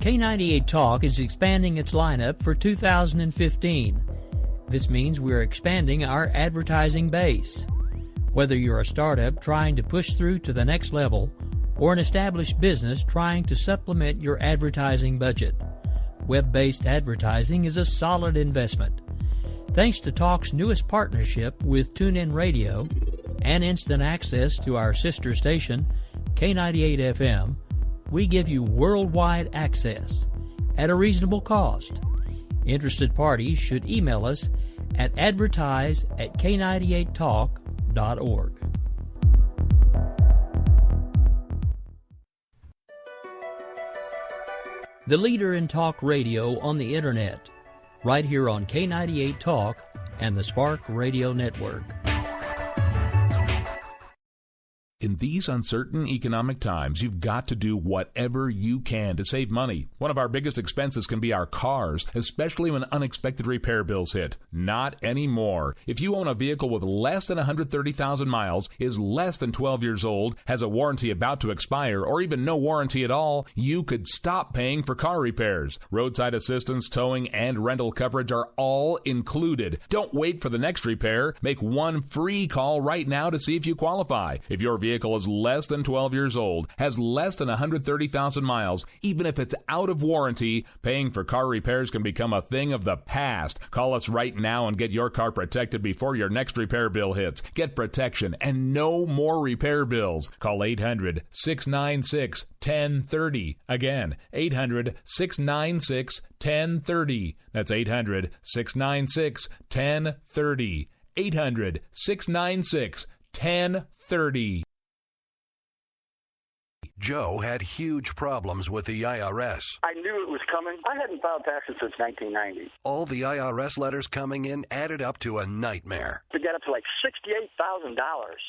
K98 Talk is expanding its lineup for 2015. This means we're expanding our advertising base. Whether you're a startup trying to push through to the next level or an established business trying to supplement your advertising budget, web-based advertising is a solid investment. Thanks to Talk's newest partnership with TuneIn Radio and instant access to our sister station, K98 FM, we give you worldwide access at a reasonable cost. Interested parties should email us at advertise@k98talk.org. The leader in talk radio on the Internet, right here on K98 Talk and the Spark Radio Network. In these uncertain economic times, you've got to do whatever you can to save money. One of our biggest expenses can be our cars, especially when unexpected repair bills hit. Not anymore. If you own a vehicle with less than 130,000 miles, is less than 12 years old, has a warranty about to expire, or even no warranty at all, you could stop paying for car repairs. Roadside assistance, towing, and rental coverage are all included. Don't wait for the next repair. Make one free call right now to see if you qualify. If your vehicle is less than 12 years old, has less than 130,000 miles, even if it's out of warranty, paying for car repairs can become a thing of the past. Call us right now and get your car protected before your next repair bill hits. Get protection and no more repair bills. Call 800-696-1030. Again, 800-696-1030. That's 800-696-1030. 800-696-1030. Joe had huge problems with the IRS. I knew it was coming. I hadn't filed taxes since 1990. All the IRS letters coming in added up to a nightmare. To get up to like $68,000.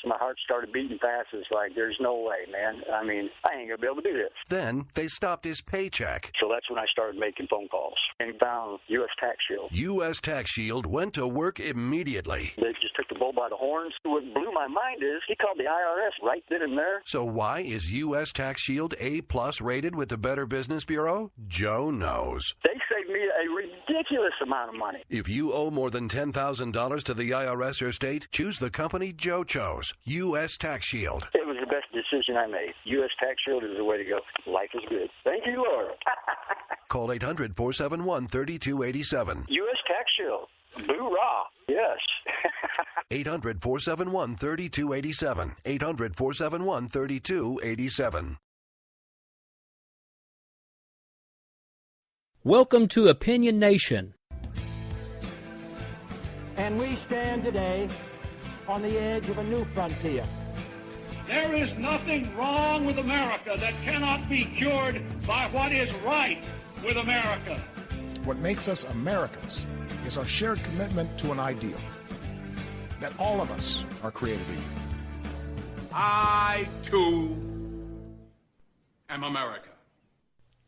My heart started beating fast. It's like, there's no way, man. I mean, I ain't going to be able to do this. Then they stopped his paycheck. So that's when I started making phone calls and found U.S. Tax Shield. U.S. Tax Shield went to work immediately. They just took the bull by the horns. What blew my mind is he called the IRS right then and there. So why is U.S. Tax Shield A+ rated with the Better Business Bureau? Joe knows. They saved me a ridiculous amount of money. If you owe more than $10,000 to the IRS or state, choose the company Joe chose, U.S. Tax Shield. It was the best decision I made. U.S. Tax Shield is the way to go. Life is good. Thank you, Lord. Call 800-471-3287. U.S. Tax Shield. Boo-rah. Yes. 800-471-3287. 800-471-3287. Welcome to Opinion Nation. And we stand today on the edge of a new frontier. There is nothing wrong with America that cannot be cured by what is right with America. What makes us Americans is our shared commitment to an ideal, that all of us are created equal. I, too, am America.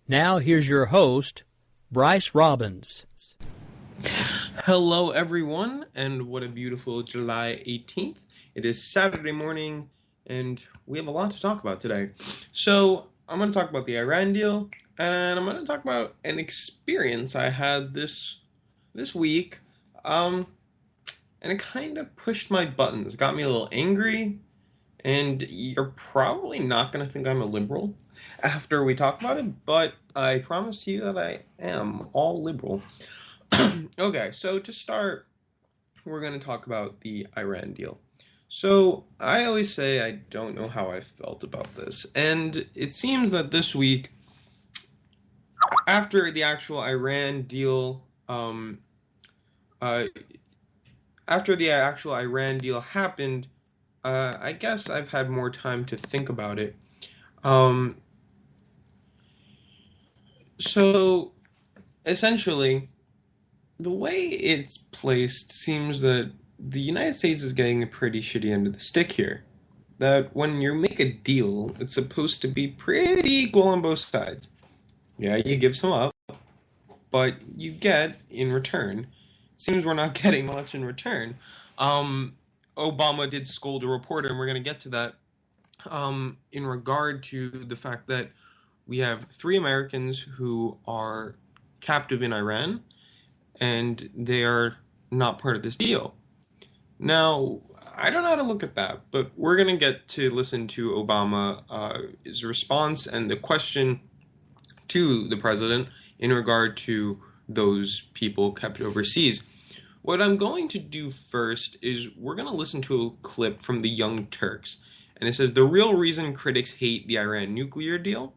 Now here's your host, Bryce Robbins. Hello, everyone, and what a beautiful July 18th. It is Saturday morning, and we have a lot to talk about today. So, I'm going to talk about the Iran deal, and I'm going to talk about an experience I had this week, and it kind of pushed my buttons. It got me a little angry, and you're probably not going to think I'm a liberal after we talk about it, but I promise you that I am all liberal. Okay, so to start, we're going to talk about the Iran deal. So, I always say I don't know how I felt about this, and it seems that this week, after the actual Iran deal, happened, I guess I've had more time to think about it. So, essentially, the way it's placed seems that the United States is getting a pretty shitty end of the stick here. That when you make a deal, it's supposed to be pretty equal on both sides. Yeah, you give some up, but you get in return. Seems we're not getting much in return. Obama did scold a reporter, and we're going to get to that, in regard to the fact that we have 3 Americans who are captive in Iran, and they are not part of this deal. Now, I don't know how to look at that, but we're going to get to listen to Obama's response and the question to the president in regard to those people kept overseas. What I'm going to do first is we're going to listen to a clip from the Young Turks. And it says, the real reason critics hate the Iran nuclear deal.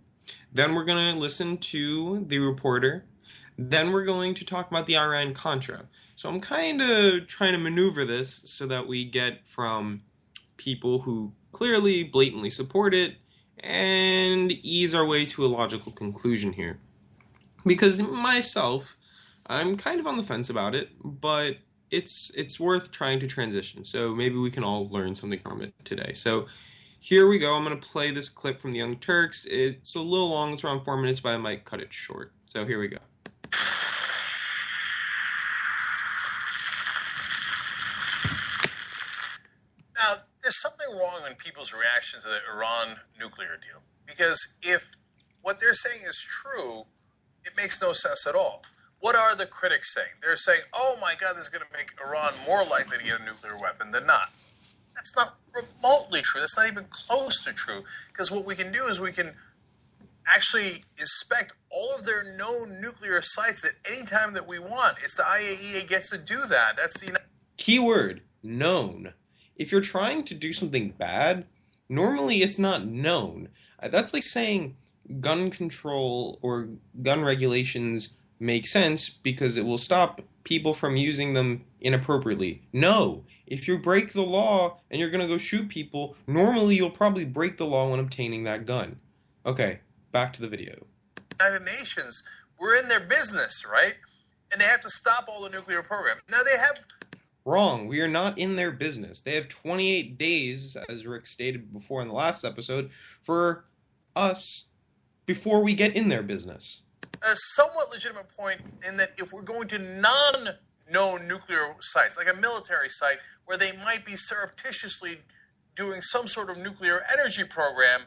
Then we're going to listen to the reporter. Then we're going to talk about the Iran-Contra. So I'm kind of trying to maneuver this so that we get from people who clearly, blatantly support it and ease our way to a logical conclusion here. Because myself, I'm kind of on the fence about it, but it's worth trying to transition. So maybe we can all learn something from it today. So here we go. I'm going to play this clip from the Young Turks. It's a little long. It's around 4 minutes, but I might cut it short. So here we go. Now, there's something wrong in people's reaction to the Iran nuclear deal. Because if what they're saying is true, it makes no sense at all. What are the critics saying? They're saying, oh my God, this is going to make Iran more likely to get a nuclear weapon than not. That's not remotely true. That's not even close to true. Because what we can do is we can actually inspect all of their known nuclear sites at any time that we want. It's the IAEA gets to do that. That's the keyword, known. If you're trying to do something bad, normally it's not known. That's like saying gun control or gun regulations make sense because it will stop people from using them inappropriately. No, if you break the law and you're going to go shoot people, normally you'll probably break the law when obtaining that gun. Okay, back to the video. United Nations, we're in their business, right? And they have to stop all the nuclear program. Now they have... Wrong. We are not in their business. They have 28 days, as Rick stated before in the last episode, for us before we get in their business. A somewhat legitimate point in that if we're going to non-known nuclear sites, like a military site, where they might be surreptitiously doing some sort of nuclear energy program,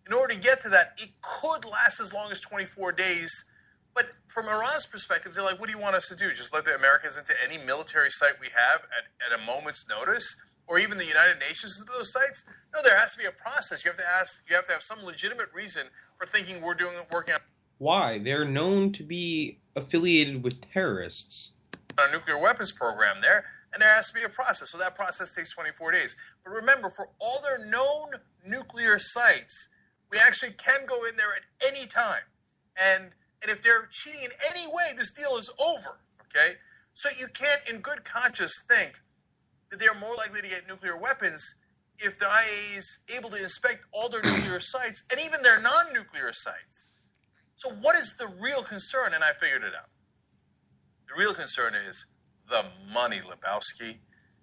in order to get to that, it could last as long as 24 days. But from Iran's perspective, they're like, what do you want us to do? Just let the Americans into any military site we have at a moment's notice? Or even the United Nations into those sites? No, there has to be a process. You have to have some legitimate reason for thinking we're working on... Why? They're known to be affiliated with terrorists. A nuclear weapons program there, and there has to be a process. So that process takes 24 days. But remember, for all their known nuclear sites, we actually can go in there at any time. And if they're cheating in any way, this deal is over, okay? So you can't, in good conscience, think that they're more likely to get nuclear weapons if the IAEA is able to inspect all their nuclear sites and even their non-nuclear sites. So what is the real concern? And I figured it out. The real concern is the money, Lebowski.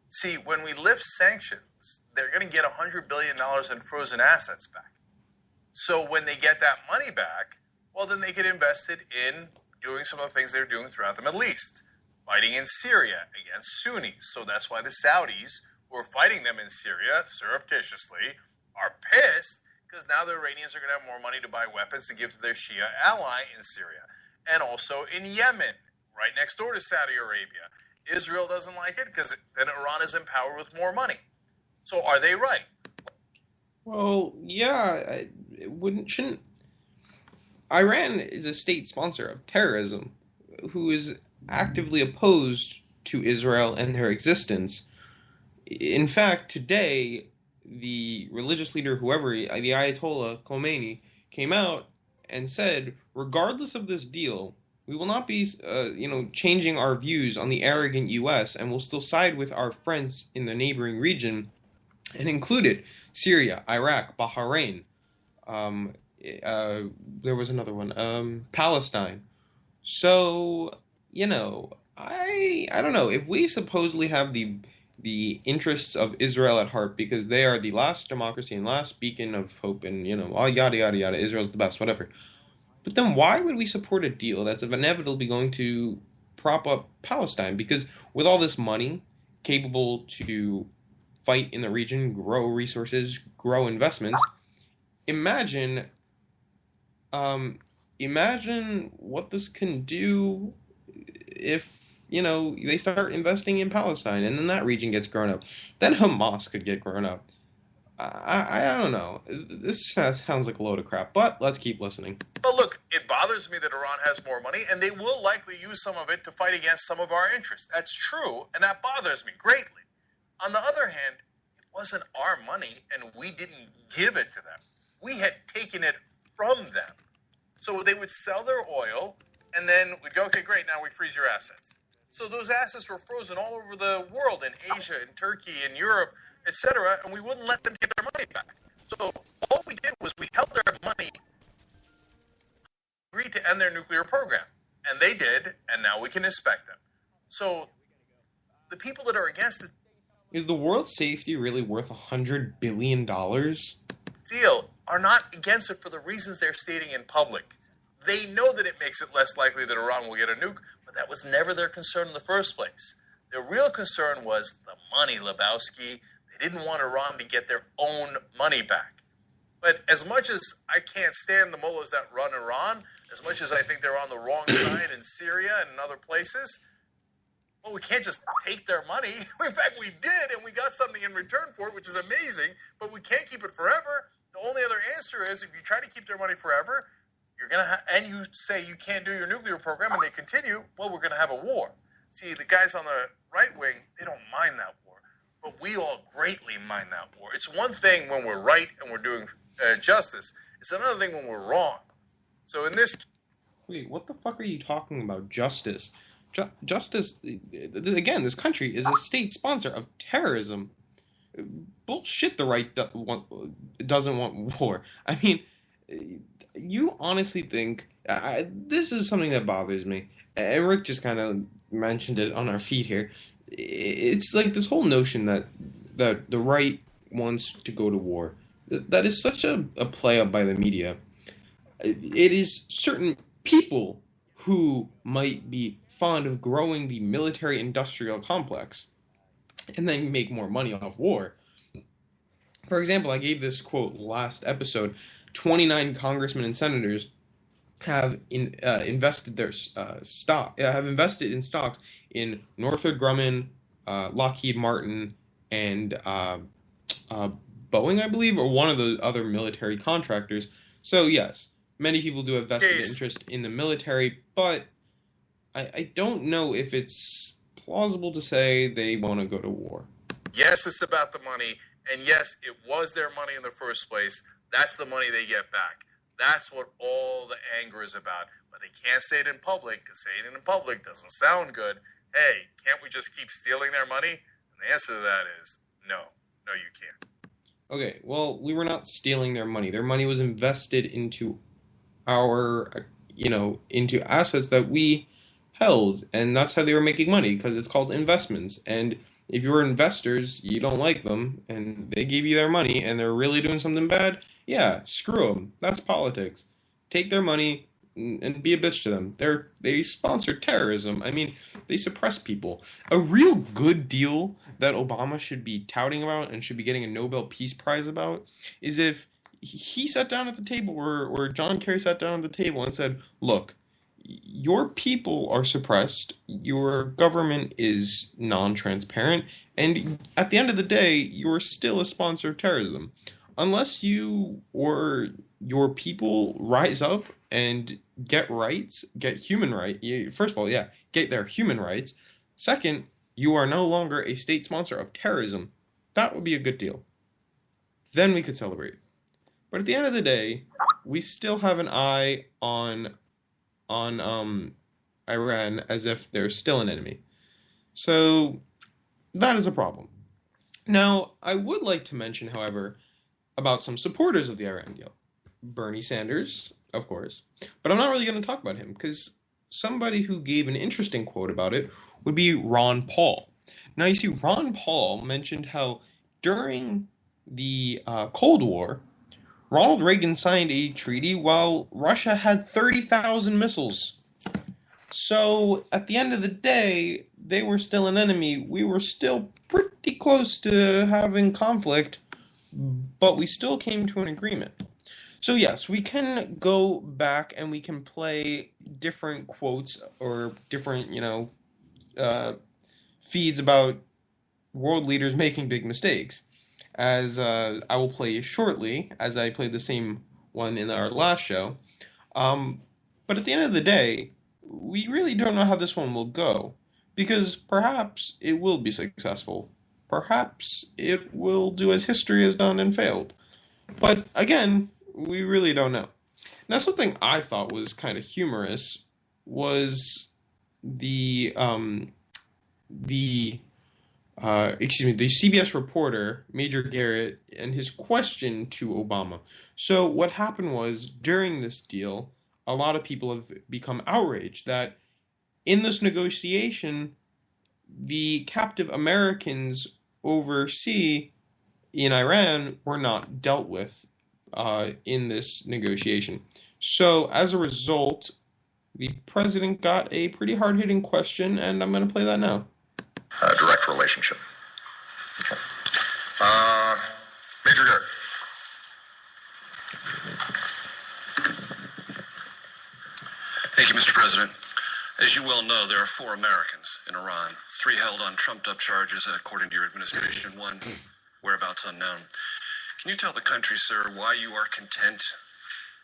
See, when we lift sanctions, they're going to get $100 billion in frozen assets back. So when they get that money back, well, then they can invest it in doing some of the things they're doing throughout the Middle East, fighting in Syria against Sunnis. So that's why the Saudis, who are fighting them in Syria surreptitiously, are pissed because now the Iranians are going to have more money to buy weapons to give to their Shia ally in Syria. And also in Yemen, right next door to Saudi Arabia. Israel doesn't like it because then Iran is empowered with more money. So are they right? Well, yeah, shouldn't... Iran is a state sponsor of terrorism who is actively opposed to Israel and their existence. In fact, today, the religious leader, whoever, the Ayatollah Khomeini, came out and said, regardless of this deal, we will not be, changing our views on the arrogant U.S. and will still side with our friends in the neighboring region, and included Syria, Iraq, Bahrain. There was another one, Palestine. So, I don't know. If we supposedly have the interests of Israel at heart because they are the last democracy and last beacon of hope and, yada, yada, yada, Israel's the best, whatever. But then why would we support a deal that's inevitably going to prop up Palestine? Because with all this money capable to fight in the region, grow resources, grow investments, imagine Imagine what this can do if, they start investing in Palestine and then that region gets grown up. Then Hamas could get grown up. I don't know. This sounds like a load of crap, but let's keep listening. But look, it bothers me that Iran has more money, and they will likely use some of it to fight against some of our interests. That's true, and that bothers me greatly. On the other hand, it wasn't our money, and we didn't give it to them. We had taken it from them. So they would sell their oil, and then we'd go, okay, great, now we freeze your assets. So those assets were frozen all over the world, in Asia, in Turkey, in Europe, etc., and we wouldn't let them get their money back. So all we did was we held their money, agreed to end their nuclear program. And they did, and now we can inspect them. So the people that are against it... Is the world's safety really worth $100 billion? ...deal are not against it for the reasons they're stating in public. They know that it makes it less likely that Iran will get a nuke, but that was never their concern in the first place. Their real concern was the money, Lebowski. They didn't want Iran to get their own money back. But as much as I can't stand the mullahs that run Iran, as much as I think they're on the wrong side in Syria and in other places, well, we can't just take their money. In fact, we did, and we got something in return for it, which is amazing, but we can't keep it forever. The only other answer is if you try to keep their money forever, you're going to and you say you can't do your nuclear program and they continue, well, we're going to have a war. See, the guys on the right wing, they don't mind that war. But we all greatly mind that war. It's one thing when we're right and we're doing justice. It's another thing when we're wrong. So in this... Wait, what the fuck are you talking about? Justice? Justice... Again, this country is a state sponsor of terrorism. Bullshit, the right doesn't want war. I mean, you honestly think... this is something that bothers me. And Rick just kind of mentioned it on our feed here. It's like this whole notion that the right wants to go to war. That is such a play up by the media. It is certain people who might be fond of growing the military-industrial complex and then make more money off war. For example, I gave this quote last episode. 29 congressmen and senators have invested their have invested in stocks in Northrop Grumman, Lockheed Martin, and Boeing, I believe, or one of the other military contractors. So yes, many people do have vested interest in the military, but I don't know if it's plausible to say they want to go to war. Yes, it's about the money, and yes, it was their money in the first place. That's the money they get back. That's what all the anger is about. But they can't say it in public, because saying it in public doesn't sound good. Hey, can't we just keep stealing their money? And the answer to that is no. No, you can't. Okay, well, we were not stealing their money. Their money was invested into our, into assets that we held. And that's how they were making money, because it's called investments. And if you're investors, you don't like them, and they gave you their money, and they're really doing something bad, yeah, screw them. That's politics. Take their money and be a bitch to them. They sponsor terrorism. I mean, they suppress people. A real good deal that Obama should be touting about and should be getting a Nobel Peace Prize about is if he sat down at the table, or John Kerry sat down at the table and said, look, your people are suppressed, your government is non-transparent, and at the end of the day, you're still a sponsor of terrorism. Unless you or your people rise up and get rights, get human rights. First of all, yeah, get their human rights. Second, you are no longer a state sponsor of terrorism. That would be a good deal. Then we could celebrate. But at the end of the day, we still have an eye on Iran as if they're still an enemy. So that is a problem. Now, I would like to mention, however, about some supporters of the Iran deal. Bernie Sanders, of course. But I'm not really going to talk about him, because somebody who gave an interesting quote about it would be Ron Paul. Now, you see, Ron Paul mentioned how during the Cold War, Ronald Reagan signed a treaty while Russia had 30,000 missiles. So, at the end of the day, they were still an enemy. We were still pretty close to having conflict, but we still came to an agreement. So yes, we can go back and we can play different quotes or different, feeds about world leaders making big mistakes, as I will play shortly, as I played the same one in our last show. Um, but at the end of the day, we really don't know how this one will go, because perhaps it will be successful. Perhaps it will do as history has done and failed. But again, we really don't know. Now, something I thought was kind of humorous was the the the CBS reporter, Major Garrett, and his question to Obama. So what happened was, during this deal, a lot of people have become outraged that in this negotiation, the captive Americans overseas in Iran were not dealt with in this negotiation. So as a result, the president got a pretty hard-hitting question, and I'm going to play that now. Direct relationship. Okay. Major Garrett. Thank you, Mr. President. As you well know, there are 4 Americans in Iran, 3 held on trumped-up charges, according to your administration, 1 whereabouts unknown. Can you tell the country, sir, why you are content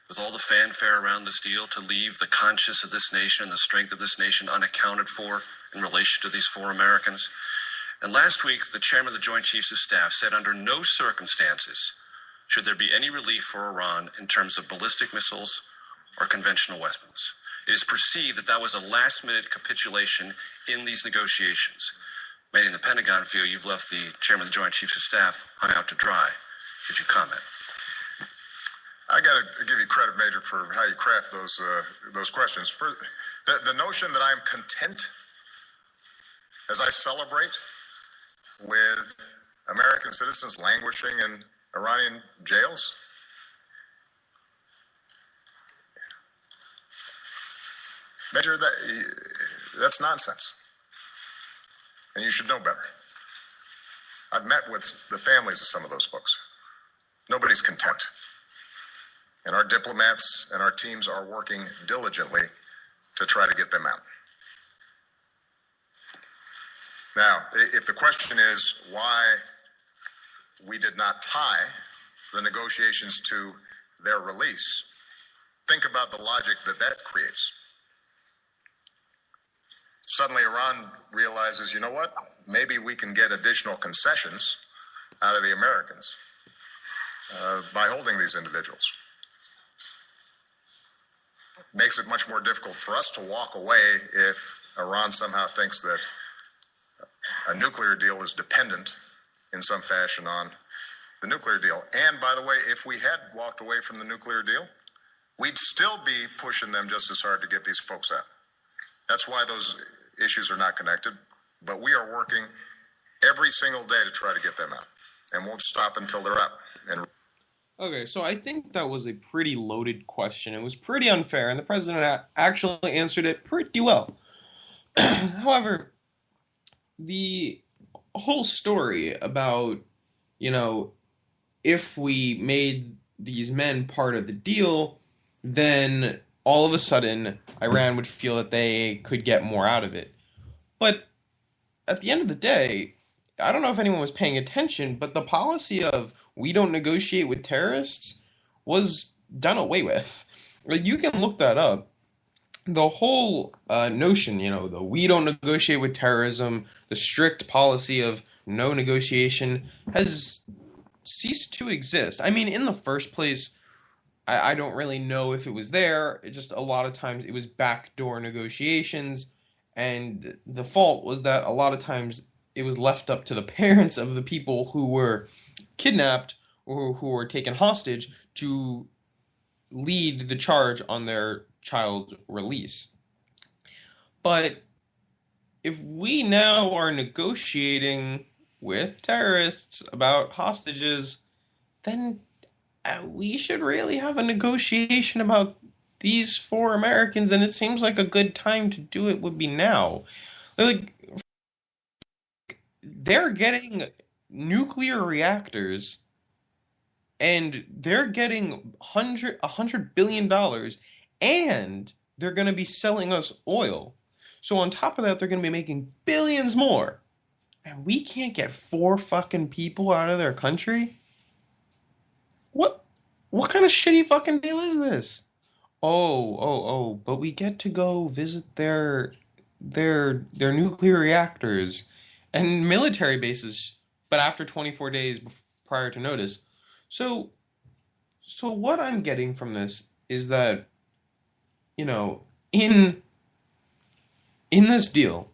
with all the fanfare around this deal to leave the conscience of this nation and the strength of this nation unaccounted for in relation to these 4 Americans? And last week, the chairman of the Joint Chiefs of Staff said under no circumstances should there be any relief for Iran in terms of ballistic missiles or conventional weapons. It is perceived that that was a last-minute capitulation in these negotiations. Many in the Pentagon feel you've left the chairman of the Joint Chiefs of Staff hung out to dry. Could you comment? I got to give you credit, Major, for how you craft those questions. For the notion that I'm content as I celebrate with American citizens languishing in Iranian jails. Major, that's nonsense. And you should know better. I've met with the families of some of those folks. Nobody's content. And our diplomats and our teams are working diligently to try to get them out. Now, if the question is why we did not tie the negotiations to their release, think about the logic that creates. Suddenly Iran realizes, you know what? Maybe we can get additional concessions out of the Americans by holding these individuals. Makes it much more difficult for us to walk away if Iran somehow thinks that a nuclear deal is dependent in some fashion on the nuclear deal. And by the way, if we had walked away from the nuclear deal, we'd still be pushing them just as hard to get these folks out. That's why those issues are not connected. But we are working every single day to try to get them out, and won't stop until they're out. Okay, so I think that was a pretty loaded question. It was pretty unfair, and the president actually answered it pretty well. However, the whole story about, if we made these men part of the deal, then all of a sudden Iran would feel that they could get more out of it. But at the end of the day, I don't know if anyone was paying attention, but the policy of we don't negotiate with terrorists was done away with. Like, you can look that up. The whole notion, the we don't negotiate with terrorism, the strict policy of no negotiation has ceased to exist. I mean, in the first place, I don't really know if it was there. It just, a lot of times it was backdoor negotiations, and the fault was that a lot of times it was left up to the parents of the people who were kidnapped or who were taken hostage to lead the charge on their child's release. But if we now are negotiating with terrorists about hostages, then we should really have a negotiation about these 4 Americans, and it seems like a good time to do it would be now. Like, they're getting nuclear reactors And they're getting $100 billion, and they're going to be selling us oil. So on top of that, they're going to be making billions more. And we can't get 4 fucking people out of their country? What kind of shitty fucking deal is this? Oh, but we get to go visit their nuclear reactors and military bases, but after 24 days prior to notice. So what I'm getting from this is that, you know, in this deal,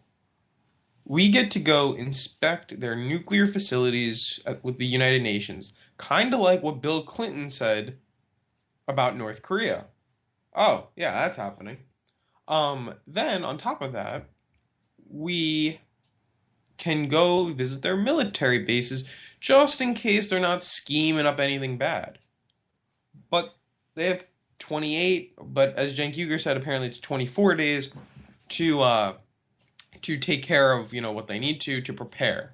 we get to go inspect their nuclear facilities with the United Nations, kind of like what Bill Clinton said about North Korea. Oh, yeah, that's happening. Then, on top of that, we can go visit their military bases just in case they're not scheming up anything bad. But they have 28, but as Cenk Uygur said, apparently it's 24 days to take care of, you know, what they need to prepare.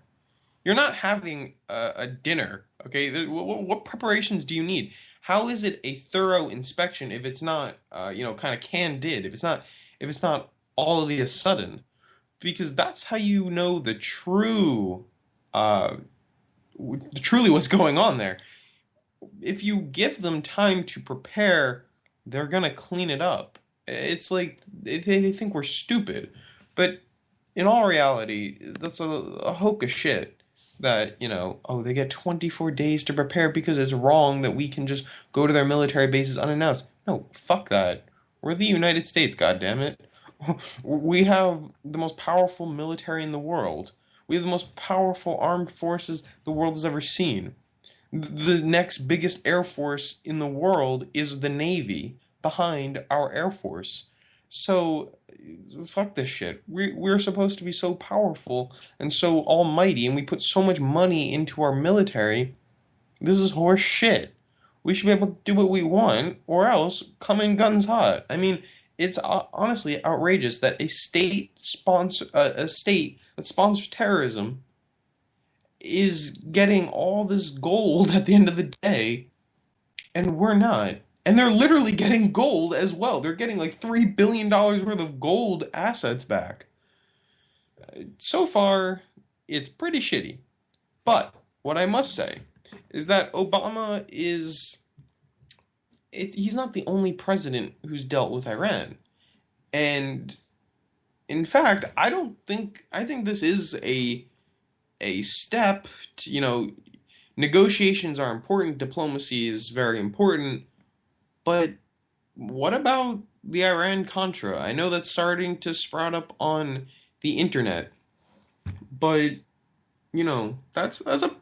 You're not having a dinner, okay? What preparations do you need? How is it a thorough inspection if it's not, kind of candid? If it's not all of a sudden, because that's how you know the truly what's going on there. If you give them time to prepare, they're gonna clean it up. It's like they think we're stupid, but in all reality, that's a hoke of shit. That, you know, they get 24 days to prepare because it's wrong that we can just go to their military bases unannounced. No, fuck that. We're the United States, goddammit. We have the most powerful military in the world. We have the most powerful armed forces the world has ever seen. The next biggest air force in the world is the Navy, behind our Air Force. So, fuck this shit. We're supposed to be so powerful and so almighty, and we put so much money into our military. This is horse shit. We should be able to do what we want, or else come in guns hot. I mean, it's honestly outrageous that a state that sponsors terrorism is getting all this gold at the end of the day, and we're not. And they're literally getting gold as well. They're getting like $3 billion worth of gold assets back. So far, it's pretty shitty. But what I must say is that Obama he's not the only president who's dealt with Iran. And in fact, I think this is a step to, you know, negotiations are important, diplomacy is very important. But what about the Iran-Contra? I know that's starting to sprout up on the internet, but, you know, that's a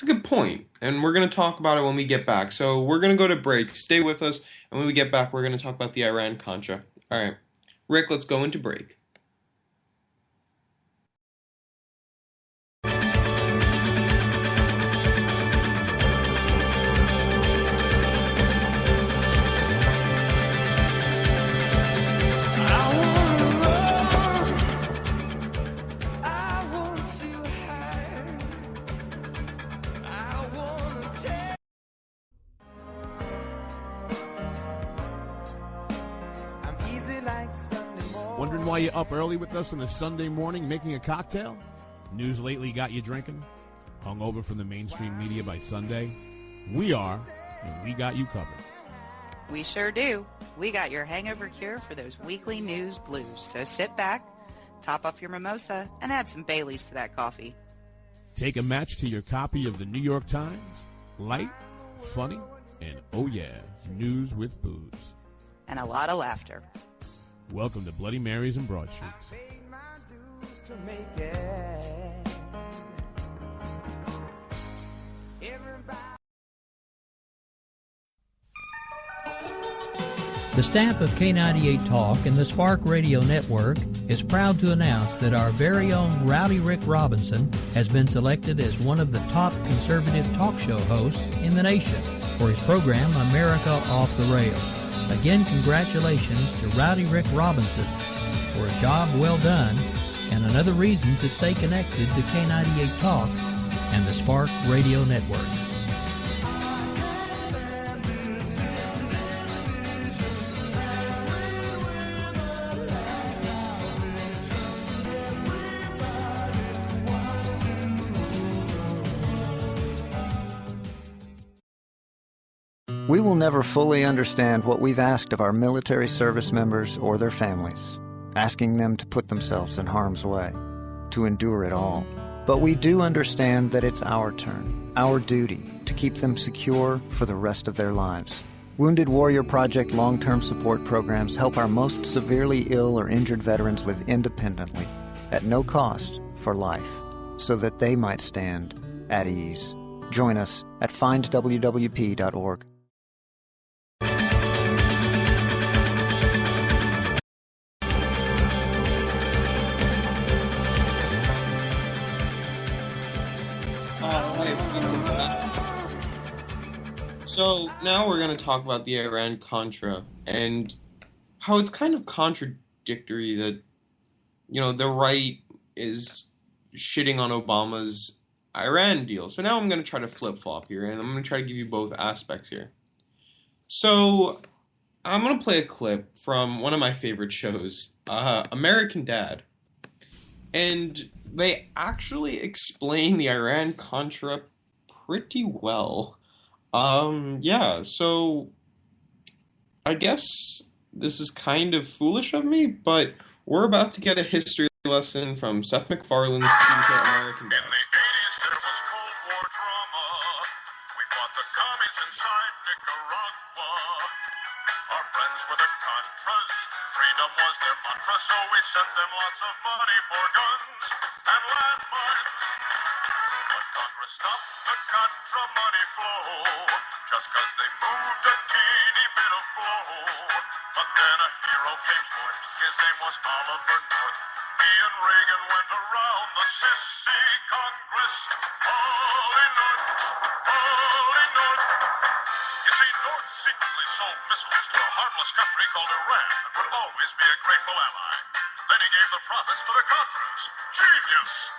good point, and we're going to talk about it when we get back. So we're going to go to break. Stay with us, and when we get back, we're going to talk about the Iran-Contra. All right, Rick, let's go into break. Wondering why you're up early with us on a Sunday morning making a cocktail? News lately got you drinking? Hung over from the mainstream media by Sunday? We are, and we got you covered. We sure do. We got your hangover cure for those weekly news blues. So sit back, top off your mimosa, and add some Baileys to that coffee. Take a match to your copy of the New York Times. Light, funny, and oh yeah, news with booze. And a lot of laughter. Welcome to Bloody Marys and Broadsheets. The staff of K98 Talk and the Spark Radio Network is proud to announce that our very own Rowdy Rick Robinson has been selected as one of the top conservative talk show hosts in the nation for his program America Off the Rails. Again, congratulations to Rowdy Rick Robinson for a job well done and another reason to stay connected to K98 Talk and the Spark Radio Network. We will never fully understand what we've asked of our military service members or their families, asking them to put themselves in harm's way, to endure it all. But we do understand that it's our turn, our duty, to keep them secure for the rest of their lives. Wounded Warrior Project long-term support programs help our most severely ill or injured veterans live independently, at no cost, for life, so that they might stand at ease. Join us at findwwp.org. So now we're going to talk about the Iran-Contra and how it's kind of contradictory that, the right is shitting on Obama's Iran deal. So now I'm going to try to flip-flop here, and I'm going to try to give you both aspects here. So I'm going to play a clip from one of my favorite shows, American Dad. And they actually explain the Iran-Contra pretty well. So I guess this is kind of foolish of me, but we're about to get a history lesson from Seth MacFarlane's TV show American Dad. In the 80s, there was Cold War drama. We fought the commies inside Nicaragua. Our friends were the Contras. Freedom was their mantra, so we sent them lots of money for guns and landmines. But Congress stopped the Contra money flow just because they moved a teeny bit of blow. But then a hero came forth. His name was Oliver North. He and Reagan went around the sissy Congress. Ollie North, Ollie North. You see, North secretly sold missiles to a harmless country called Iran that would always be a grateful ally. Then he gave the profits to the Contras. Genius!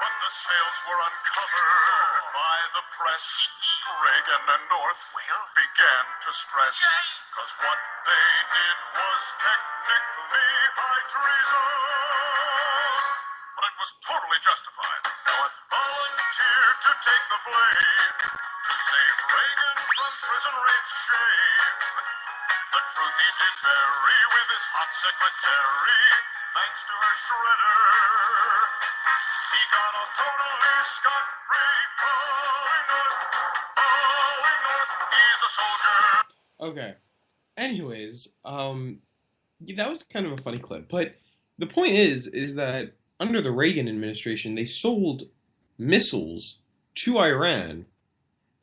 When the sales were uncovered by the press, Reagan and North began to stress. Cause what they did was technically high treason. But it was totally justified. North volunteered to take the blame to save Reagan from prison rape shame. The truth he did bury with his hot secretary, thanks to her shredder. He got off totally scot-free. Ollie North, Ollie North, he's a soldier. Okay. Anyways, that was kind of a funny clip, but the point is that under the Reagan administration, they sold missiles to Iran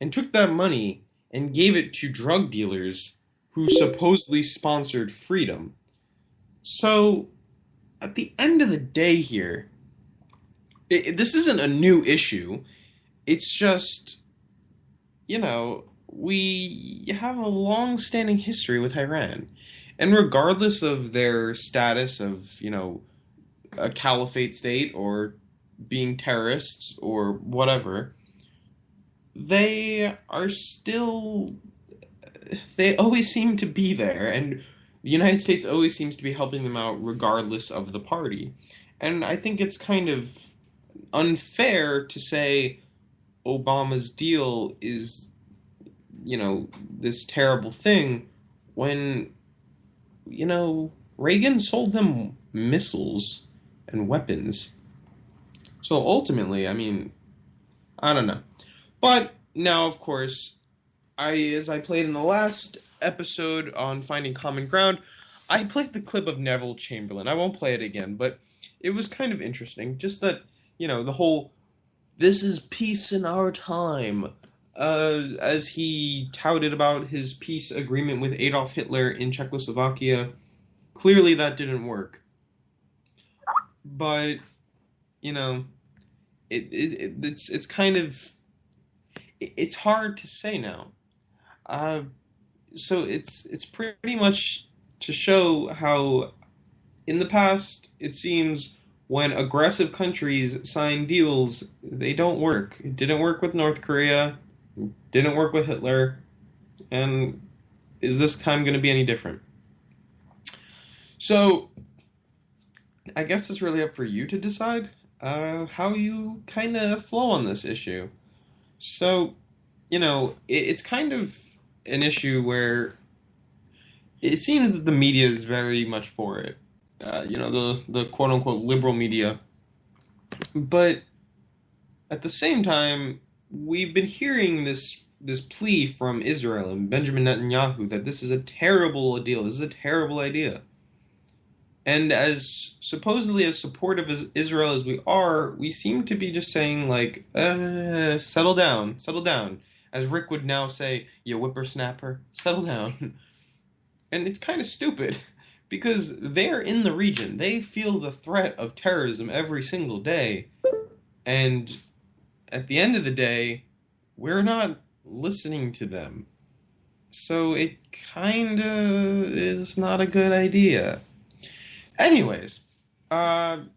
and took that money and gave it to drug dealers who supposedly sponsored freedom. So, at the end of the day here, this isn't a new issue. It's just, we have a long-standing history with Iran. And regardless of their status of, a caliphate state or being terrorists or whatever, they always seem to be there. And the United States always seems to be helping them out regardless of the party. And I think it's kind of unfair to say Obama's deal is, this terrible thing when, Reagan sold them missiles and weapons. So ultimately, I don't know. But now, of course, as I played in the last episode on Finding Common Ground, I played the clip of Neville Chamberlain. I won't play it again, but it was kind of interesting. Just that, the whole, this is peace in our time, as he touted about his peace agreement with Adolf Hitler in Czechoslovakia. Clearly that didn't work. But, it's kind of, it's hard to say now. So it's pretty much to show how in the past it seems when aggressive countries sign deals, they don't work. It didn't work with North Korea, didn't work with Hitler, and is this time going to be any different? So I guess it's really up for you to decide how you kind of flow on this issue. So it's kind of an issue where it seems that the media is very much for it. The quote-unquote liberal media. But at the same time, we've been hearing this plea from Israel and Benjamin Netanyahu that this is a terrible deal. This is a terrible idea. And as supposedly as supportive as Israel as we are, we seem to be just saying, like, settle down. As Rick would now say, you whippersnapper, settle down. And it's kind of stupid, because they're in the region. They feel the threat of terrorism every single day. And at the end of the day, we're not listening to them. So it kind of is not a good idea. Anyways, I'm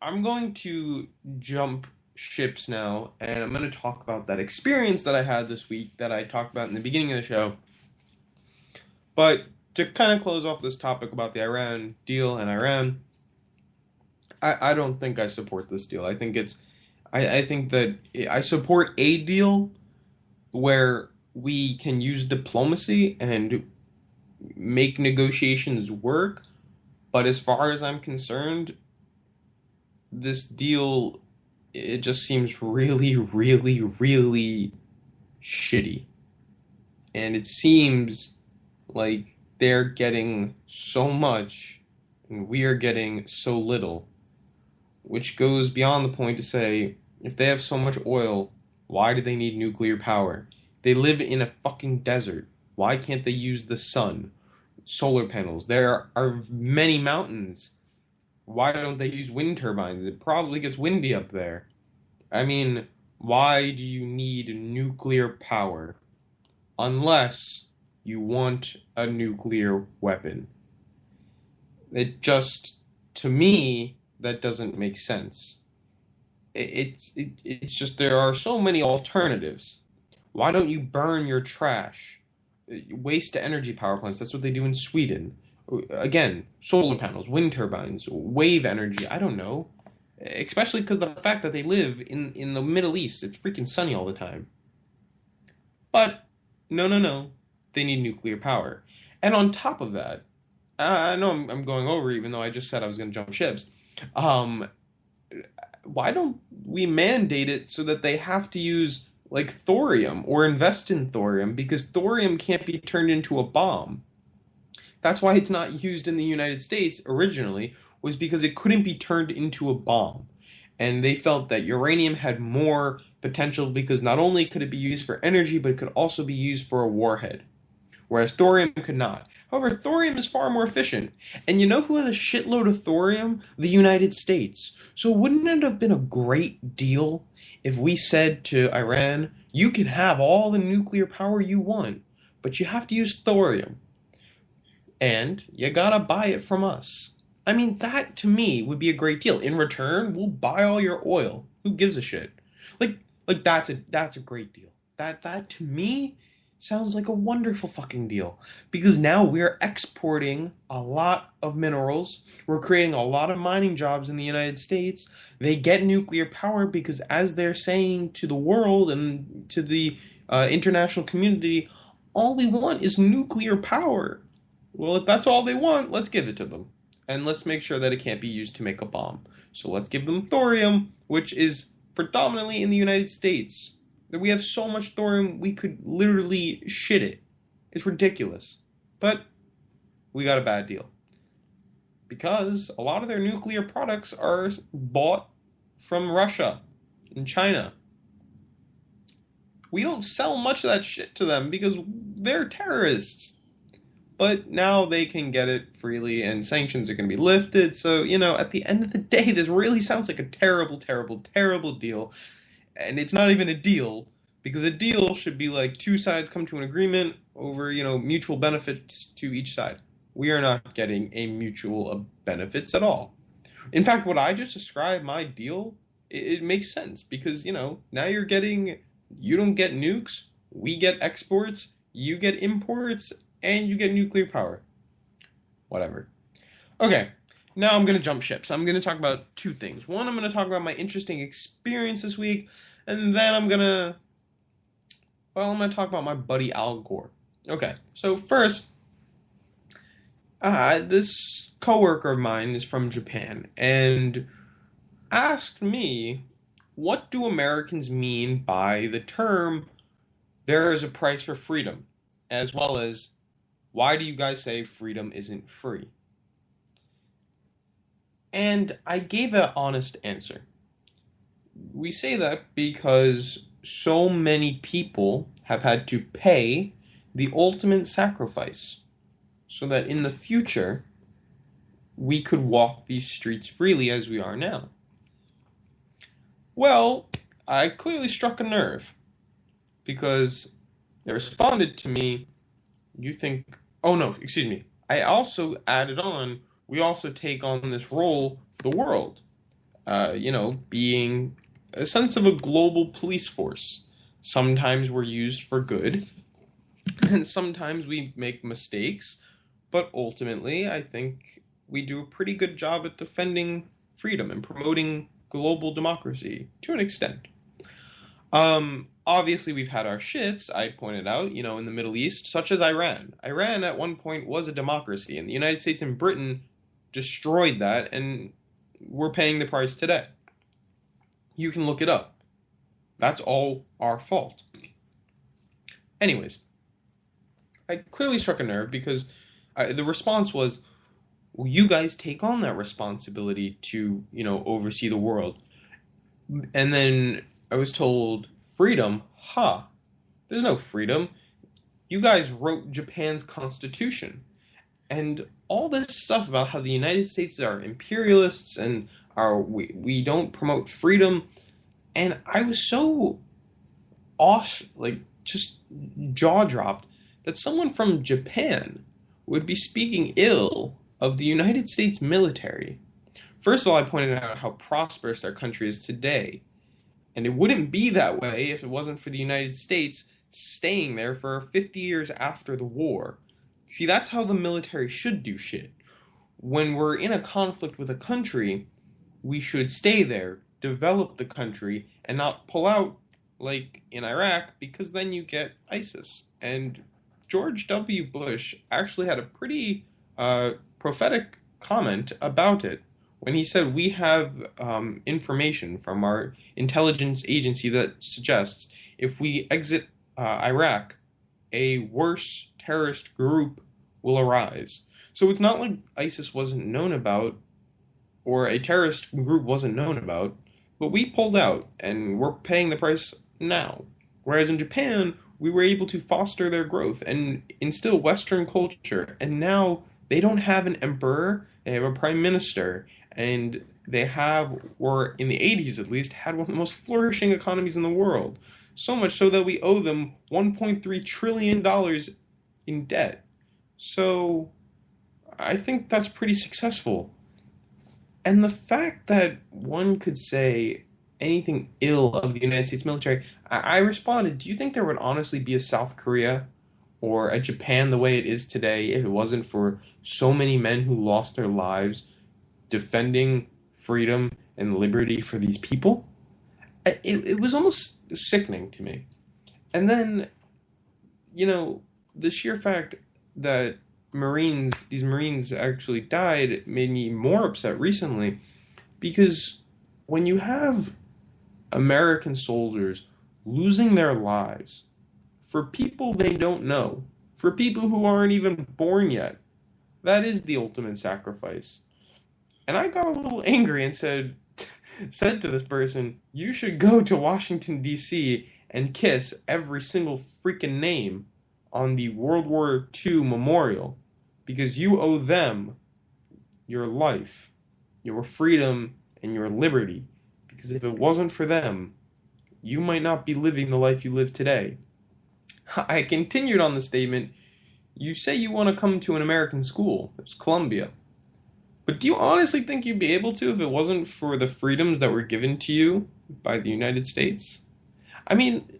going to jump ships now, and I'm going to talk about that experience that I had this week that I talked about in the beginning of the show. But to kind of close off this topic about the Iran deal and Iran, I don't think I support this deal. I think that I support a deal where we can use diplomacy and make negotiations work. But as far as I'm concerned, this deal, it just seems really, really, really shitty. And it seems like they're getting so much and we are getting so little, which goes beyond the point to say, if they have so much oil, why do they need nuclear power? They live in a fucking desert. Why can't they use the sun? Solar panels. There are many mountains. Why don't they use wind turbines? It probably gets windy up there. I mean, why do you need nuclear power unless you want a nuclear weapon? It just, to me, that doesn't make sense. It's just there are so many alternatives. Why don't you burn your trash? Waste energy power plants. That's what they do in Sweden. Again, solar panels, wind turbines, wave energy. I don't know. Especially because the fact that they live in the Middle East. It's freaking sunny all the time. But, no. They need nuclear power. And on top of that, I know I'm going over even though I just said I was going to jump ships. Why don't we mandate it so that they have to use like thorium or invest in thorium, because thorium can't be turned into a bomb. That's why it's not used in the United States originally, was because it couldn't be turned into a bomb. And they felt that uranium had more potential because not only could it be used for energy, but it could also be used for a warhead, whereas thorium could not. However, thorium is far more efficient. And you know who had a shitload of thorium? The United States. So wouldn't it have been a great deal if we said to Iran, you can have all the nuclear power you want, but you have to use thorium. And you gotta buy it from us. I mean, that to me would be a great deal. In return, we'll buy all your oil. Who gives a shit? Like that's a great deal. That to me sounds like a wonderful fucking deal, because now we're exporting a lot of minerals. We're creating a lot of mining jobs in the United States. They get nuclear power because, as they're saying to the world and to the international community, all we want is nuclear power. Well, if that's all they want, let's give it to them. And let's make sure that it can't be used to make a bomb. So let's give them thorium, which is predominantly in the United States. That we have so much thorium, we could literally shit it. It's ridiculous. But we got a bad deal. Because a lot of their nuclear products are bought from Russia and China. We don't sell much of that shit to them because they're terrorists. But now they can get it freely and sanctions are going to be lifted. So, at the end of the day, this really sounds like a terrible, terrible, terrible deal. And it's not even a deal, because a deal should be like two sides come to an agreement over, mutual benefits to each side. We are not getting a mutual benefits at all. In fact, what I just described, my deal, it makes sense because, now you don't get nukes, we get exports, you get imports, and you get nuclear power. Whatever. Okay. Now I'm going to jump ships. I'm going to talk about two things. One, I'm going to talk about my interesting experience this week, and then I'm going to Well, I'm going to talk about my buddy Al Gore. Okay, so first, this coworker of mine is from Japan and asked me, what do Americans mean by the term, there is a price for freedom, as well as, why do you guys say freedom isn't free? And I gave an honest answer. We say that because so many people have had to pay the ultimate sacrifice so that in the future we could walk these streets freely as we are now. Well, I clearly struck a nerve because they responded to me, you think, oh no, excuse me. I also added on, we also take on this role for the world, being a sense of a global police force. Sometimes we're used for good, and sometimes we make mistakes, but ultimately I think we do a pretty good job at defending freedom and promoting global democracy to an extent. Obviously we've had our shits, I pointed out, in the Middle East, such as Iran. Iran at one point was a democracy, and the United States and Britain destroyed that, and we're paying the price today. You can look it up. That's all our fault. Anyways, I clearly struck a nerve because the response was, well, you guys take on that responsibility to, oversee the world. And then I was told, freedom? There's no freedom. You guys wrote Japan's constitution. And all this stuff about how the United States are imperialists and we don't promote freedom. And I was so just jaw-dropped that someone from Japan would be speaking ill of the United States military. First of all, I pointed out how prosperous our country is today. And it wouldn't be that way if it wasn't for the United States staying there for 50 years after the war. See, that's how the military should do shit. When we're in a conflict with a country, we should stay there, develop the country, and not pull out like in Iraq, because then you get ISIS. And George W. Bush actually had a pretty prophetic comment about it when he said, we have information from our intelligence agency that suggests if we exit Iraq, a worse terrorist group will arise. So it's not like ISIS wasn't known about or a terrorist group wasn't known about, but we pulled out and we're paying the price now. Whereas in Japan, we were able to foster their growth and instill Western culture, and now they don't have an emperor, they have a prime minister, and they have, or in the 80s at least, had one of the most flourishing economies in the world. So much so that we owe them $1.3 trillion in debt. So I think that's pretty successful. And the fact that one could say anything ill of the United States military, I responded, do you think there would honestly be a South Korea or a Japan the way it is today if it wasn't for so many men who lost their lives defending freedom and liberty for these people? It was almost sickening to me. And then, the sheer fact that these Marines actually died made me more upset recently, because when you have American soldiers losing their lives for people they don't know, for people who aren't even born yet, that is the ultimate sacrifice. And I got a little angry and said to this person, you should go to Washington, D.C. and kiss every single freaking name on the World War II memorial, because you owe them your life, your freedom, and your liberty. Because if it wasn't for them, you might not be living the life you live today. I continued on the statement, you say you want to come to an American school. It's Columbia. But do you honestly think you'd be able to if it wasn't for the freedoms that were given to you by the United States? I mean,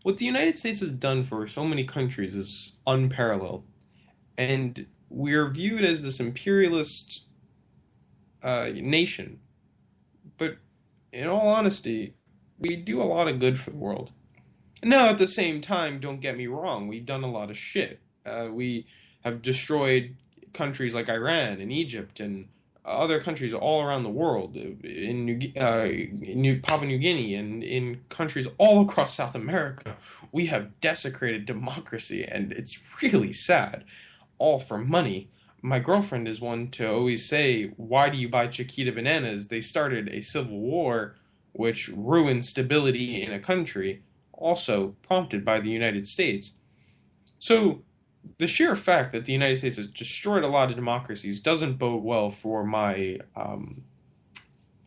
what the United States has done for so many countries is unparalleled. And we're viewed as this imperialist nation. But in all honesty, we do a lot of good for the world. Now, at the same time, don't get me wrong, we've done a lot of shit. We have destroyed countries like Iran and Egypt and other countries all around the world, in Papua New Guinea and in countries all across South America. We have desecrated democracy, and it's really sad, all for money. My girlfriend is one to always say, why do you buy Chiquita bananas? They started a civil war which ruined stability in a country, also prompted by the United States. So the sheer fact that the United States has destroyed a lot of democracies doesn't bode well for my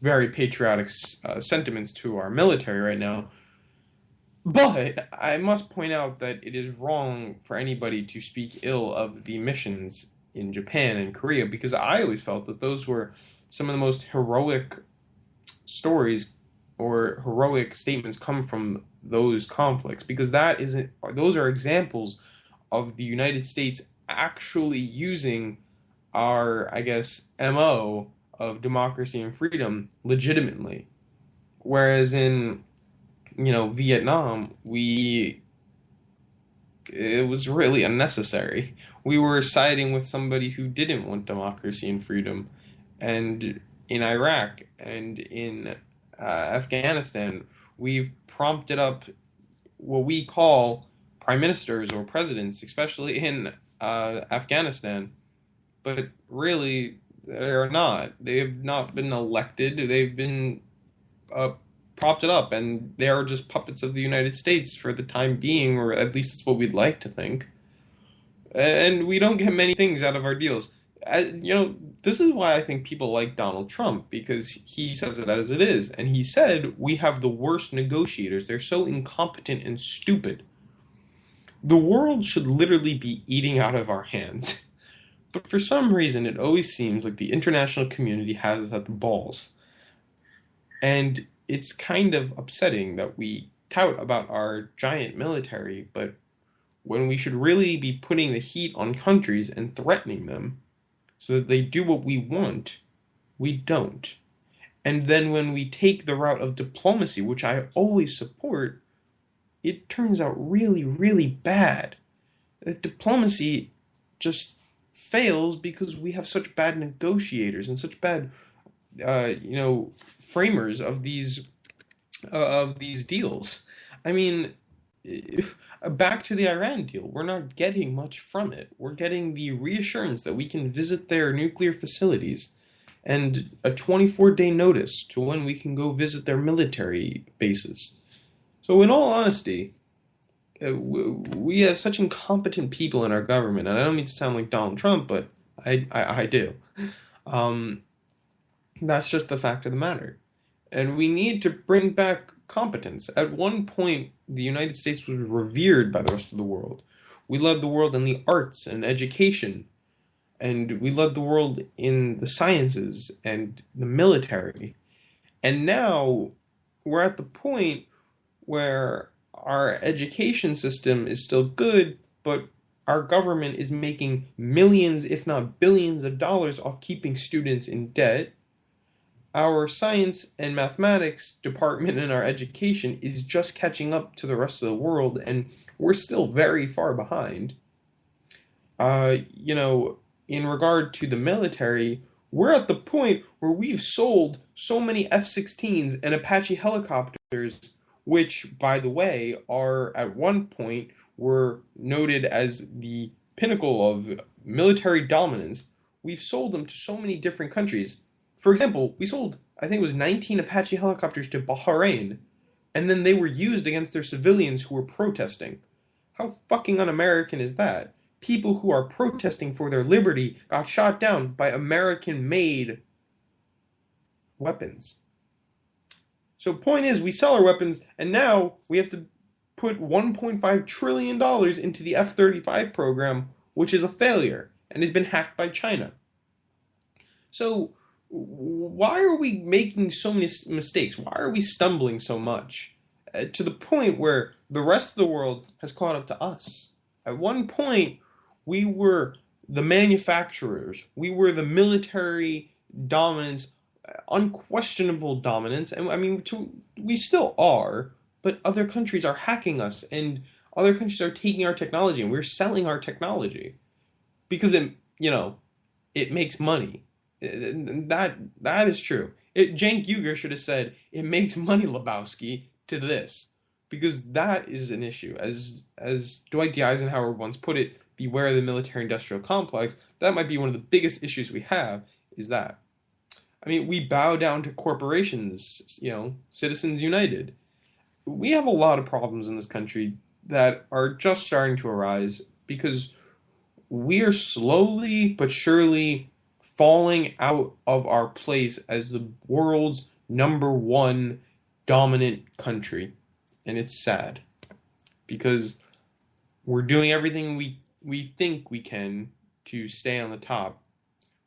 very patriotic sentiments to our military right now. But I must point out that it is wrong for anybody to speak ill of the missions in Japan and Korea, because I always felt that those were some of the most heroic stories or heroic statements come from those conflicts, because those are examples of the United States actually using our, I guess, MO of democracy and freedom legitimately. Whereas in, Vietnam, it was really unnecessary. We were siding with somebody who didn't want democracy and freedom. And in Iraq and in Afghanistan, we've prompted up what we call prime ministers or presidents, especially in Afghanistan. But really, they're not. They have not been elected. They've been propped up, and they are just puppets of the United States for the time being, or at least it's what we'd like to think. And we don't get many things out of our deals. This is why I think people like Donald Trump, because he says it as it is. And he said, we have the worst negotiators. They're so incompetent and stupid. The world should literally be eating out of our hands. But for some reason, it always seems like the international community has us at the balls. And it's kind of upsetting that we tout about our giant military, but when we should really be putting the heat on countries and threatening them so that they do what we want, we don't. And then when we take the route of diplomacy, which I always support, it turns out really, really bad. That diplomacy just fails because we have such bad negotiators and such bad, framers of these deals. I mean, back to the Iran deal, we're not getting much from it. We're getting the reassurance that we can visit their nuclear facilities and a 24-day notice to when we can go visit their military bases. So in all honesty, we have such incompetent people in our government, and I don't mean to sound like Donald Trump, but I do. That's just the fact of the matter. And we need to bring back competence. At one point, the United States was revered by the rest of the world. We led the world in the arts and education, and we led the world in the sciences and the military. And now we're at the point where our education system is still good, but our government is making millions, if not billions of dollars off keeping students in debt. Our science and mathematics department in our education is just catching up to the rest of the world, and we're still very far behind. In regard to the military, we're at the point where we've sold so many F-16s and Apache helicopters, which, by the way, are at one point were noted as the pinnacle of military dominance. We've sold them to so many different countries. For example, we sold, I think it was 19 Apache helicopters to Bahrain, and then they were used against their civilians who were protesting. How fucking un-American is that? People who are protesting for their liberty got shot down by American-made weapons. So point is, we sell our weapons, and now we have to put $1.5 trillion into the F-35 program, which is a failure, and has been hacked by China. So why are we making so many mistakes? Why are we stumbling so much? To the point where the rest of the world has caught up to us. At one point, we were the manufacturers. We were the military dominance, unquestionable dominance. And I mean, we still are, but other countries are hacking us, and other countries are taking our technology, and we're selling our technology because it makes money. That is true. Cenk Uygur should have said, "It makes money, Lebowski," to this, because that is an issue. As Dwight D. Eisenhower once put it, beware of the military-industrial complex. That might be one of the biggest issues we have, is that. I mean, we bow down to corporations, Citizens United. We have a lot of problems in this country that are just starting to arise because we are slowly but surely falling out of our place as the world's #1 dominant country. And it's sad because we're doing everything we think we can to stay on the top.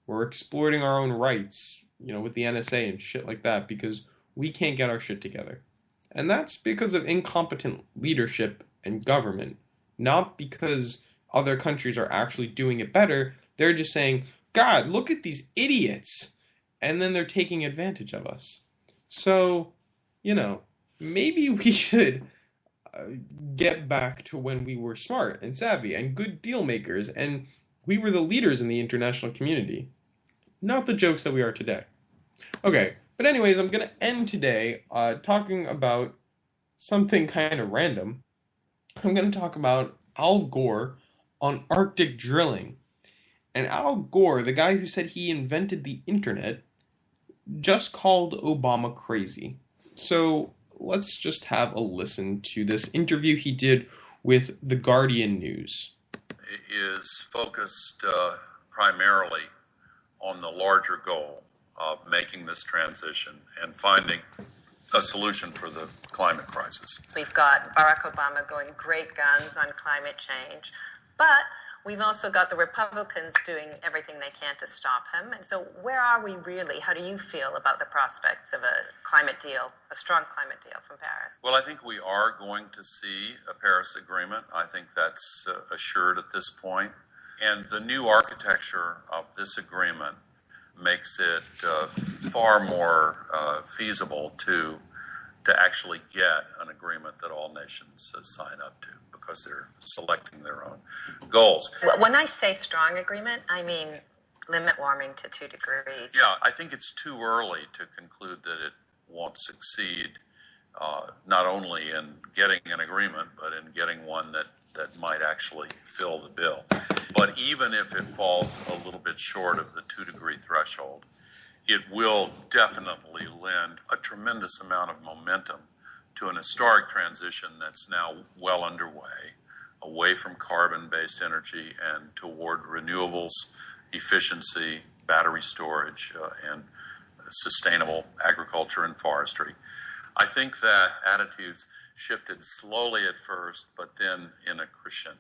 We're exploiting our own rights, with the NSA and shit like that because we can't get our shit together. And that's because of incompetent leadership and government, not because other countries are actually doing it better. They're just saying, God, look at these idiots. And then they're taking advantage of us. So, maybe we should get back to when we were smart and savvy and good deal makers, and we were the leaders in the international community. Not the jokes that we are today. Okay, but anyways, I'm going to end today talking about something kind of random. I'm going to talk about Al Gore on Arctic drilling. And Al Gore, the guy who said he invented the internet, just called Obama crazy. So let's just have a listen to this interview he did with The Guardian News. It is focused primarily on the larger goal of making this transition and finding a solution for the climate crisis. We've got Barack Obama going great guns on climate change, but we've also got the Republicans doing everything they can to stop him. And so where are we really? How do you feel about the prospects of a climate deal, a strong climate deal from Paris? Well, I think we are going to see a Paris Agreement. I think that's assured at this point. And the new architecture of this agreement makes it far more feasible to actually get an agreement that all nations sign up to, because they're selecting their own goals. When I say strong agreement, I mean limit warming to 2 degrees. Yeah, I think it's too early to conclude that it won't succeed, not only in getting an agreement, but in getting one that might actually fill the bill. But even if it falls a little bit short of the 2-degree threshold, it will definitely lend a tremendous amount of momentum to an historic transition that's now well underway, away from carbon-based energy and toward renewables, efficiency, battery storage, and sustainable agriculture and forestry. I think that attitudes shifted slowly at first, but then in a crescendo.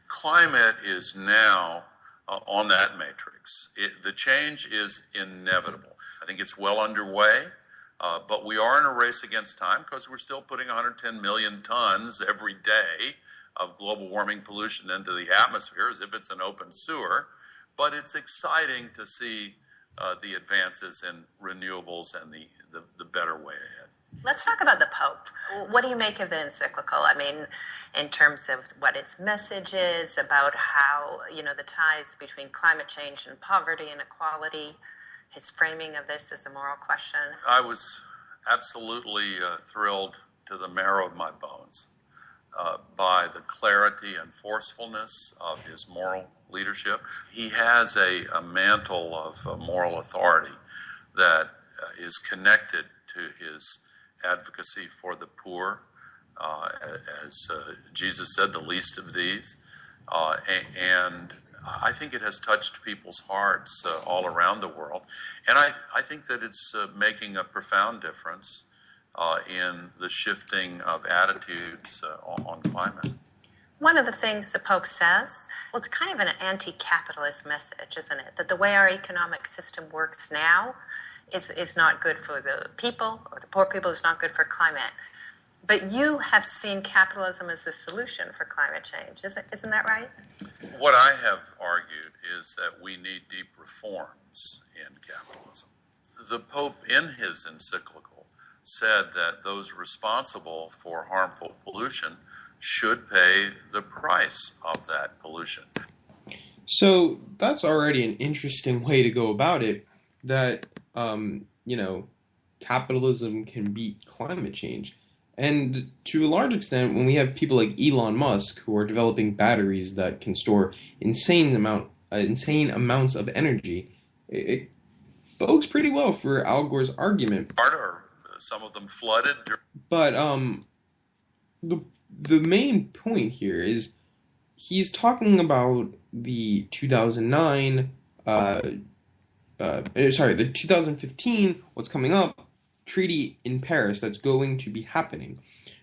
Climate is now on that matrix. The change is inevitable. I think it's well underway, but we are in a race against time because we're still putting 110 million tons every day of global warming pollution into the atmosphere as if it's an open sewer. But it's exciting to see the advances in renewables and the better way ahead. Let's talk about the Pope. What do you make of the encyclical? I mean, in terms of what its message is about how, the ties between climate change and poverty and equality, his framing of this as a moral question. I was absolutely thrilled to the marrow of my bones by the clarity and forcefulness of his moral leadership. He has a mantle of moral authority that is connected to his advocacy for the poor, as Jesus said, the least of these. And I think it has touched people's hearts all around the world. And I think that it's making a profound difference in the shifting of attitudes on climate. One of the things the Pope says, it's kind of an anti-capitalist message, isn't it? That the way our economic system works now is not good for the people, or the poor people, is not good for climate. But you have seen capitalism as the solution for climate change. Isn't that right? What I have argued is that we need deep reforms in capitalism. The Pope, in his encyclical, said that those responsible for harmful pollution should pay the price of that pollution. So that's already an interesting way to go about it, that, capitalism can beat climate change. And to a large extent, when we have people like Elon Musk who are developing batteries that can store insane amounts of energy, it bodes pretty well for Al Gore's argument. Or some of them flooded. But the main point here is he's talking about the 2015, what's coming up, treaty in Paris that's going to be happening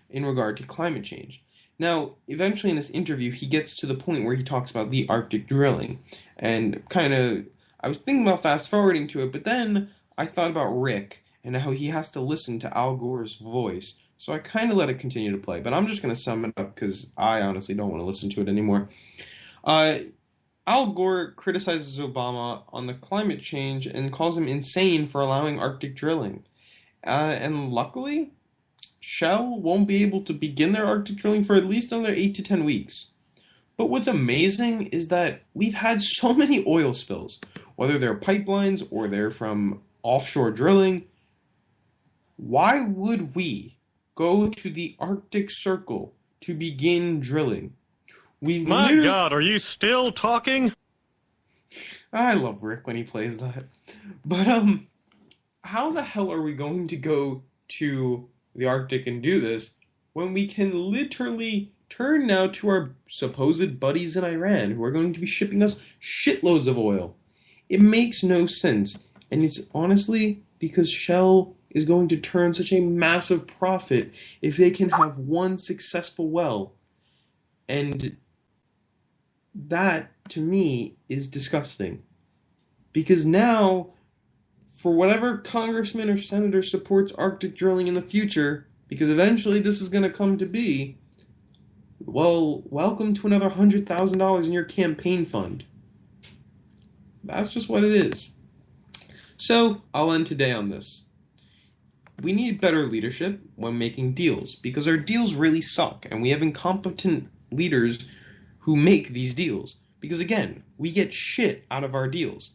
in regard to climate change. Now, eventually in this interview, he gets to the point where he talks about the Arctic drilling. And I was thinking about fast forwarding to it, but then I thought about Rick and how he has to listen to Al Gore's voice. So I kind of let it continue to play, but I'm just going to sum it up because I honestly don't want to listen to it anymore. Al Gore criticizes Obama on the climate change and calls him insane for allowing Arctic drilling. And luckily, Shell won't be able to begin their Arctic drilling for at least another 8 to 10 weeks. But what's amazing is that we've had so many oil spills, whether they're pipelines or they're from offshore drilling. Why would we go to the Arctic Circle to begin drilling? My God, are you still talking? I love Rick when he plays that. But, how the hell are we going to go to the Arctic and do this when we can literally turn now to our supposed buddies in Iran who are going to be shipping us shitloads of oil? It makes no sense. And it's honestly because Shell is going to turn such a massive profit if they can have one successful well. And that, to me, is disgusting. Because now, for whatever congressman or senator supports Arctic drilling in the future, because eventually this is going to come to be, well, welcome to another $100,000 in your campaign fund. That's just what it is. So, I'll end today on this. We need better leadership when making deals, because our deals really suck, and we have incompetent leaders who make these deals. Because again, we get shit out of our deals.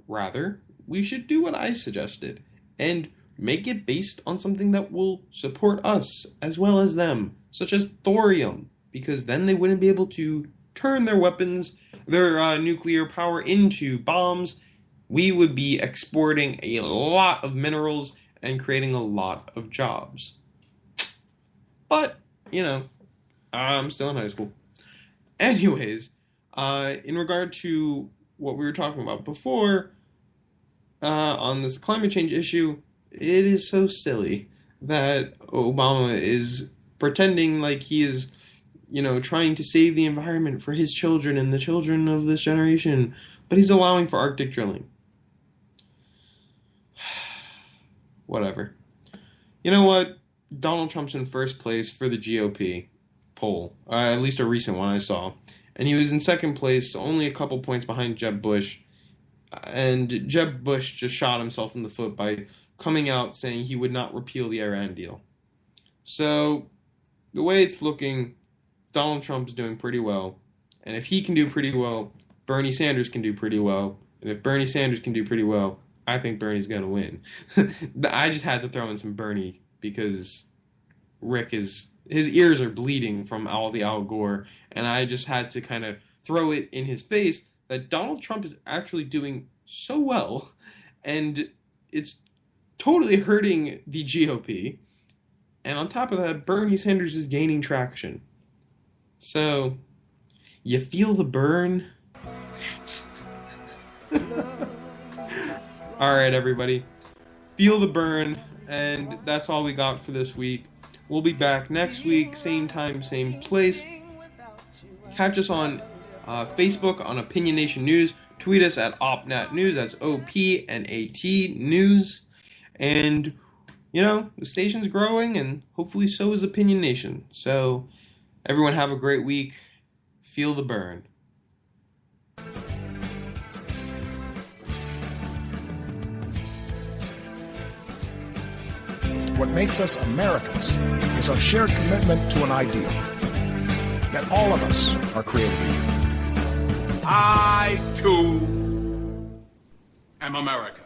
Rather, we should do what I suggested, and make it based on something that will support us as well as them, such as thorium, because then they wouldn't be able to turn their weapons, their nuclear power into bombs. We would be exporting a lot of minerals and creating a lot of jobs. But, I'm still in high school. Anyways, in regard to what we were talking about before, on this climate change issue, it is so silly that Obama is pretending like he is, trying to save the environment for his children and the children of this generation, but he's allowing for Arctic drilling. Whatever. You know what? Donald Trump's in first place for the GOP poll, at least a recent one I saw. And he was in second place, only a couple points behind Jeb Bush. And Jeb Bush just shot himself in the foot by coming out saying he would not repeal the Iran deal. So, the way it's looking, Donald Trump's doing pretty well. And if he can do pretty well, Bernie Sanders can do pretty well. And if Bernie Sanders can do pretty well, I think Bernie's going to win. I just had to throw in some Bernie because his ears are bleeding from all the Al Gore, and I just had to kind of throw it in his face that Donald Trump is actually doing so well, and it's totally hurting the GOP. And on top of that, Bernie Sanders is gaining traction. So, you feel the burn? Alright, everybody. Feel the burn, and that's all we got for this week. We'll be back next week, same time, same place. Catch us on Facebook on Opinion Nation News. Tweet us at OPNAT News. That's OPNAT News. And, the station's growing, and hopefully so is Opinion Nation. So, everyone have a great week. Feel the burn. What makes us Americans is our shared commitment to an ideal that all of us are created equal. I, too, am American.